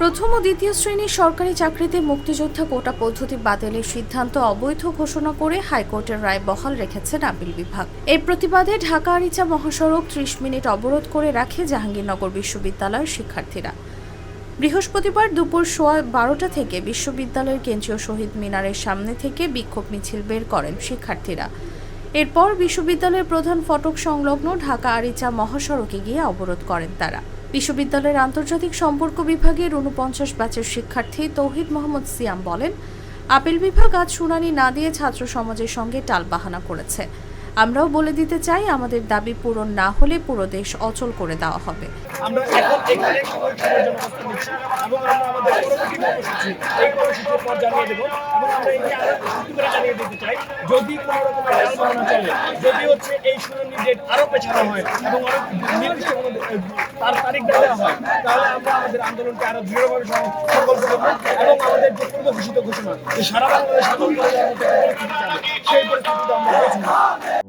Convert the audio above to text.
প্রথম ও দ্বিতীয় শ্রেণীর সরকারি চাকরিতে মুক্তিযোদ্ধা কোটা পদ্ধতি বাতিলের সিদ্ধান্ত অবৈধ ঘোষণা করে হাইকোর্টের রায় বহাল রেখেছেন আপিল বিভাগ। এর প্রতিবাদে ঢাকা আরিচা মহাসড়ক ৩০ মিনিট অবরোধ করে রাখে জাহাঙ্গীরনগর বিশ্ববিদ্যালয়ের শিক্ষার্থীরা। বৃহস্পতিবার দুপুর 12টা থেকে বিশ্ববিদ্যালয়ের কেন্দ্রীয় শহীদ মিনারের সামনে থেকে বিক্ষোভ মিছিল বের করেন শিক্ষার্থীরা। এরপর বিশ্ববিদ্যালয়ের প্রধান ফটক সংলগ্ন ঢাকা আরিচা মহাসড়কে গিয়ে অবরোধ করেন তারা। বিশ্ববিদ্যালয়ের আন্তর্জাতিক সম্পর্ক বিভাগের ৪৯ ব্যাচের শিক্ষার্থী তৌহিদ মোহাম্মদ সিয়াম বলেন, আপিল বিভাগ আজ শুনানি না দিয়ে ছাত্র সমাজের সঙ্গে টালবাহানা করেছে। আমরাও বলে দিতে চাই, আমাদের দাবি পূরণ না হলে পুরো দেশ অচল করে দেওয়া হবে। আমরা এখন এখানে জনস্থান নিচ্ছি এবং আমরা আমাদের পরবর্তী কর্মসূচি এই কর্মসূচির পর জানিয়ে দেবো এবং আমরা এই আরো সত্যি করে জানিয়ে দিতে চাই, যদি কোনো রকমের টালবাহানা চলে, যদি এই শুনানি ডেট আরো পেছানো হয় এবং আরো নির্দিষ্ট তার তারিখ দেওয়া হয়, তাহলে আমরা আমাদের আন্দোলনকে আরো দৃঢ়ভাবে সংকল্প করবো এবং আমাদের যে পূর্ব ঘোষিত ঘোষণা যে সারা বাংলাদেশ আন্দোলন করার মতো পরিস্থিতি যাবে সেই পরিস্থিতিতে আমরা